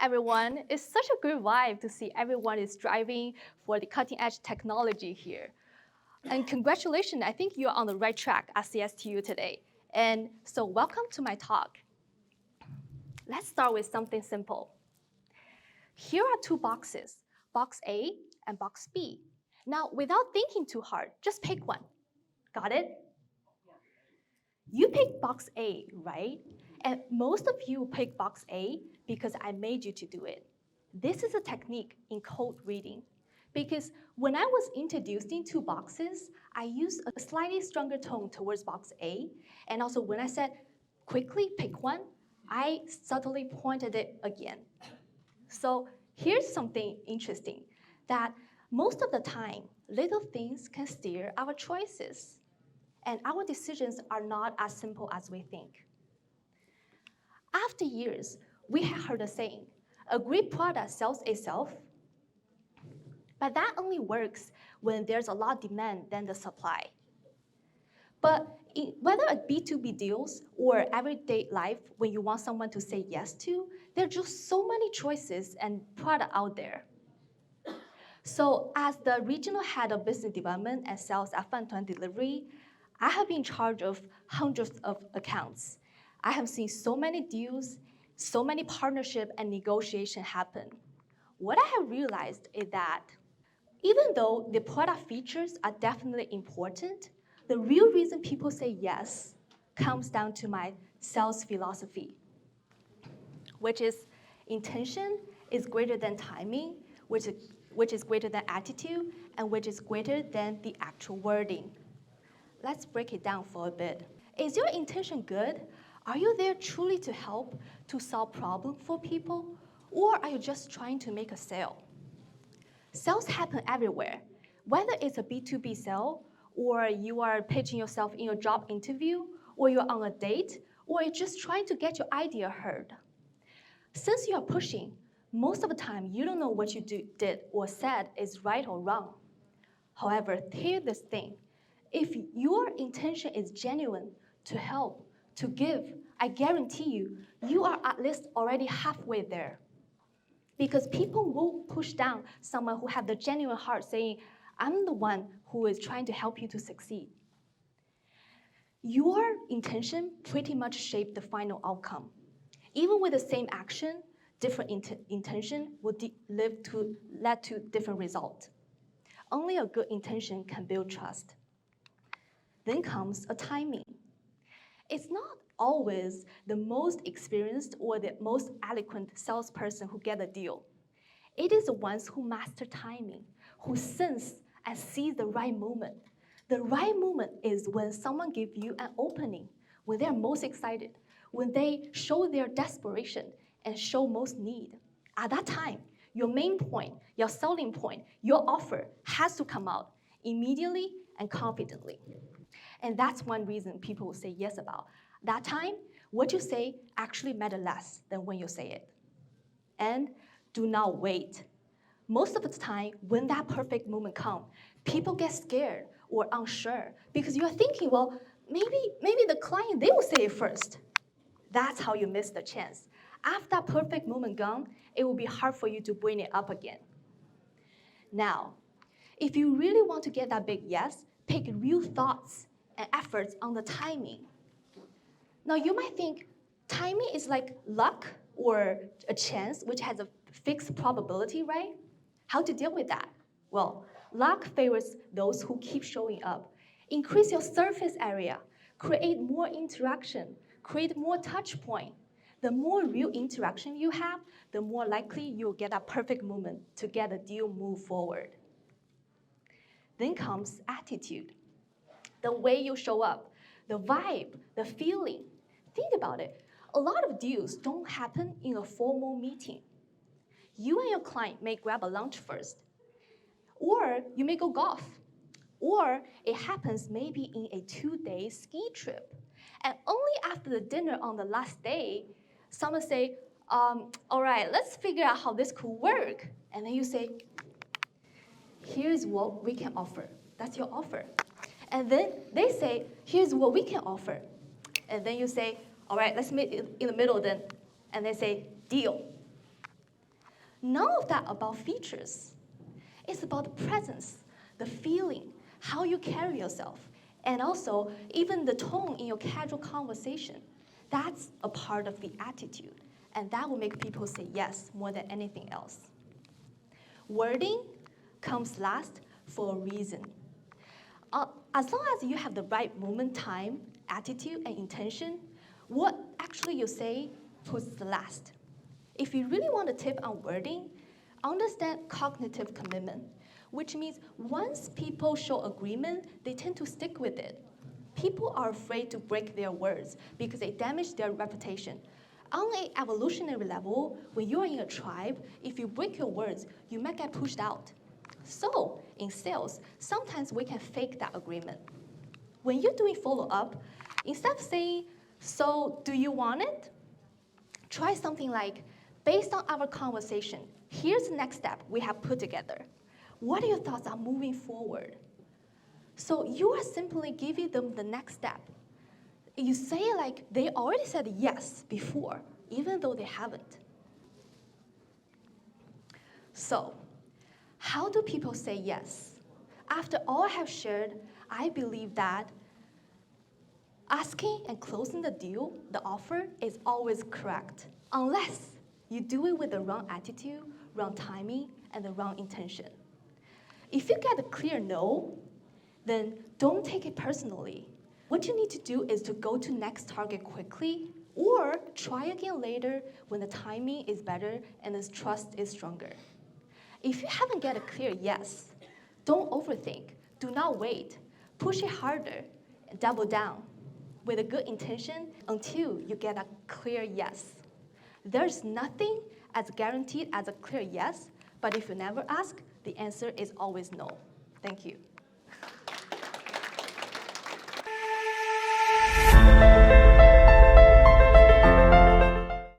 everyone. It's such a good vibe to see everyone is striving for the cutting edge technology here. And congratulations, I think you're on the right track at CSTU today. And so welcome to my talk. Let's start with something simple. Here are two boxes, box A and box B. Now, without thinking too hard, just pick one. Got it? You pick box A, right? And most of you pick box A because I made you to do it. This is a technique in code reading. Because when I was introducing two boxes, I used a slightly stronger tone towards box A. And also when I said, quickly pick one, I subtly pointed it again. So here's something interesting, that most of the time, little things can steer our choices. And our decisions are not as simple as we think. After years, we have heard a saying, a great product sells itself, but that only works when there's a lot of demand than the supply. But whether a B2B deals or everyday life, when you want someone to say yes to, there are just so many choices and product out there. So as the regional head of business development and sales at Fun20 Delivery, I have been in charge of hundreds of accounts. I have seen so many deals, so many partnership and negotiation happen. What I have realized is that even though the product features are definitely important, the real reason people say yes comes down to my sales philosophy, which is intention is greater than timing, which is greater than attitude, and which is greater than the actual wording. Let's break it down for a bit. Is your intention good? Are you there truly to help, to solve problems for people? Or are you just trying to make a sale? Sales happen everywhere. Whether it's a B2B sale, or you are pitching yourself in a job interview, or you're on a date, or you're just trying to get your idea heard. Since you are pushing, most of the time you don't know what you did or said is right or wrong. However, here's this thing. If your intention is genuine to help, to give, I guarantee you, you are at least already halfway there. Because people will push down someone who has the genuine heart saying, I'm the one who is trying to help you to succeed. Your intention pretty much shaped the final outcome. Even with the same action, different intention will lead to different results. Only a good intention can build trust. Then comes a timing. It's not always the most experienced or the most eloquent salesperson who get a deal. It is the ones who master timing, who sense and see the right moment. The right moment is when someone gives you an opening, when they're most excited, when they show their desperation and show most need. At that time, your main point, your selling point, your offer has to come out immediately and confidently. And that's one reason people will say yes about. That time, what you say actually matters less than when you say it. And do not wait. Most of the time, when that perfect moment comes, people get scared or unsure because you're thinking, well, maybe the client, they will say it first. That's how you miss the chance. After that perfect moment gone, it will be hard for you to bring it up again. Now, if you really want to get that big yes, take real thoughts and efforts on the timing. Now, you might think timing is like luck or a chance, which has a fixed probability, right? How to deal with that? Well, luck favors those who keep showing up. Increase your surface area, create more interaction, create more touch point. The more real interaction you have, the more likely you'll get that perfect moment to get a deal move forward. Then comes attitude. The way you show up, the vibe, the feeling. Think about it. A lot of deals don't happen in a formal meeting. You and your client may grab a lunch first, or you may go golf, or it happens maybe in a 2-day ski trip. And only after the dinner on the last day, someone say, all right, let's figure out how this could work. And then you say, here's what we can offer. That's your offer. And then they say, here's what we can offer. And then you say, all right, let's meet in the middle then. And they say, deal. None of that about features. It's about the presence, the feeling, how you carry yourself, and also even the tone in your casual conversation. That's a part of the attitude, and that will make people say yes more than anything else. Wording comes last for a reason. As long as you have the right moment, time, attitude, and intention, what actually you say puts the last. If you really want a tip on wording, understand cognitive commitment, which means once people show agreement, they tend to stick with it. People are afraid to break their words because they damage their reputation. On an evolutionary level, when you are in a tribe, if you break your words, you might get pushed out. So, in sales, sometimes we can fake that agreement. When you're doing follow-up, instead of saying, so do you want it? Try something like, based on our conversation, here's the next step we have put together. What are your thoughts on moving forward? So you are simply giving them the next step. You say it like they already said yes before, even though they haven't. So, how do people say yes? After all I have shared, I believe that asking and closing the deal, the offer, is always correct, unless you do it with the wrong attitude, wrong timing, and the wrong intention. If you get a clear no, then don't take it personally. What you need to do is to go to next target quickly, or try again later when the timing is better and the trust is stronger. If you haven't get a clear yes, don't overthink. Do not wait. Push it harder and double down with a good intention until you get a clear yes. There's nothing as guaranteed as a clear yes, but if you never ask, the answer is always no. Thank you.